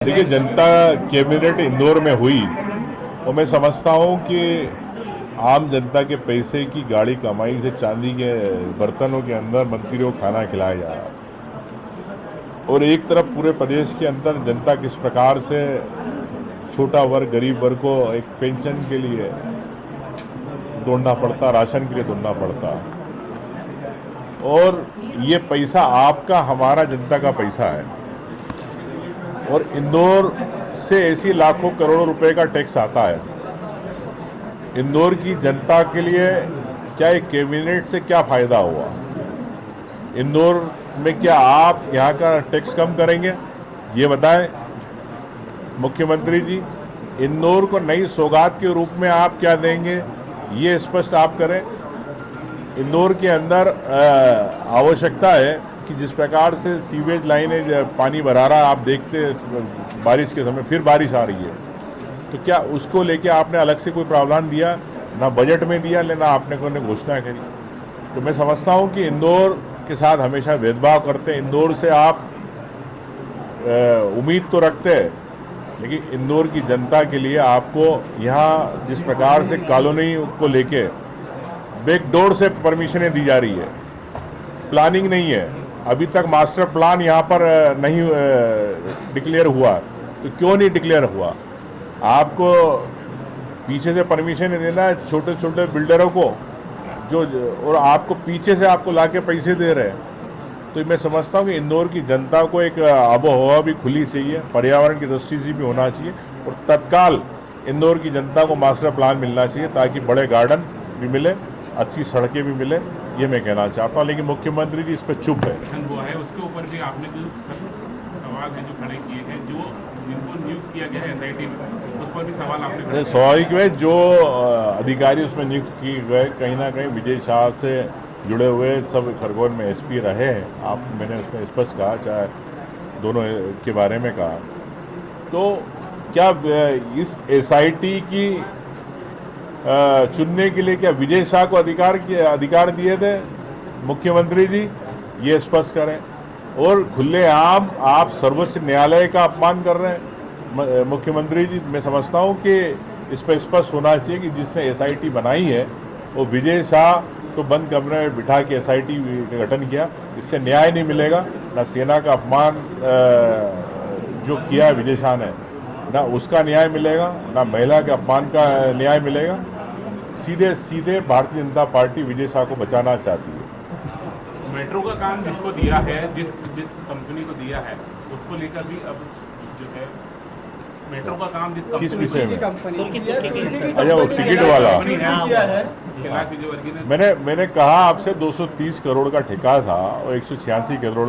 देखिए, जनता कैबिनेट इंदौर में हुई और मैं समझता हूँ कि आम जनता के पैसे की गाड़ी कमाई से चांदी के बर्तनों के अंदर मंत्रियों को खाना खिलाया जा रहा है। और एक तरफ पूरे प्रदेश के अंदर जनता किस प्रकार से छोटा वर्ग, गरीब वर्ग को एक पेंशन के लिए दौड़ना पड़ता, राशन के लिए दौड़ना पड़ता। और ये पैसा आपका, हमारा, जनता का पैसा है। और इंदौर से ऐसी लाखों करोड़ों रुपए का टैक्स आता है। इंदौर की जनता के लिए क्या एक कैबिनेट से क्या फायदा हुआ? इंदौर में क्या आप यहाँ का टैक्स कम करेंगे? ये बताएं मुख्यमंत्री जी। इंदौर को नई सौगात के रूप में आप क्या देंगे, ये स्पष्ट आप करें। इंदौर के अंदर आवश्यकता है कि जिस प्रकार से सीवेज लाइनें पानी भरा रहा, आप देखते बारिश के समय फिर बारिश आ रही है, तो क्या उसको लेके आपने अलग से कोई प्रावधान दिया? ना बजट में दिया, ना आपने कोई घोषणा करी। तो मैं समझता हूँ कि इंदौर के साथ हमेशा भेदभाव करते हैं। इंदौर से आप उम्मीद तो रखते हैं, लेकिन इंदौर की जनता के लिए आपको यहाँ जिस प्रकार से कॉलोनी को लेके बैकडोर से परमिशनें दी जा रही है, प्लानिंग नहीं है, अभी तक मास्टर प्लान यहाँ पर नहीं डिक्लेयर हुआ। तो क्यों नहीं डिक्लेयर हुआ? आपको पीछे से परमिशन देना है छोटे छोटे बिल्डरों को, जो और आपको पीछे से आपको लाके पैसे दे रहे हैं। तो मैं समझता हूँ कि इंदौर की जनता को एक आबो हवा भी खुली चाहिए, पर्यावरण की दृष्टि से भी होना चाहिए, और तत्काल इंदौर की जनता को मास्टर प्लान मिलना चाहिए ताकि बड़े गार्डन भी मिले, अच्छी सड़कें भी मिले। ये मैं कहना चाहता हूँ। लेकिन मुख्यमंत्री जी इस पर चुप है। हुआ है उसके ऊपर भी आपने जो सवाल है जो खड़े किए हैं, जो जिनको नियुक्त किया गया है एसआईटी में, उस पर भी सवाल आपने खड़े किए। स्वाभाविक है, जो अधिकारी उसमें नियुक्त किए गए कहीं ना कहीं विजय शाह से जुड़े हुए सब खरगोन में एसपी रहे हैं। आप, मैंने उसमें स्पष्ट कहा, चाहे दोनों के बारे में कहा। तो क्या इस एसआईटी की चुनने के लिए क्या विजय शाह को अधिकार दिए थे मुख्यमंत्री जी? ये स्पष्ट करें। और खुलेआम आप सर्वोच्च न्यायालय का अपमान कर रहे हैं मुख्यमंत्री जी। मैं समझता हूँ कि इस पर स्पष्ट होना चाहिए कि जिसने एसआईटी बनाई है वो विजय शाह को बंद कमरे में बिठा के एसआईटी का गठन किया। इससे न्याय नहीं मिलेगा। ना सेना का अपमान जो किया विजय शाह ने, ना उसका न्याय मिलेगा, ना महिला के अपमान का न्याय मिलेगा। सीधे सीधे भारतीय जनता पार्टी विजय शाह को बचाना चाहती है। मेट्रो का काम जिसको दिया है, जिस कंपनी को दिया है, उसको लेकर भी अब जो है मेट्रो का काम किस विषय में? अच्छा, वो टिकट वाला जो वर्गीय मैंने कहा आपसे 230 करोड़ का ठेका था और 186 करोड़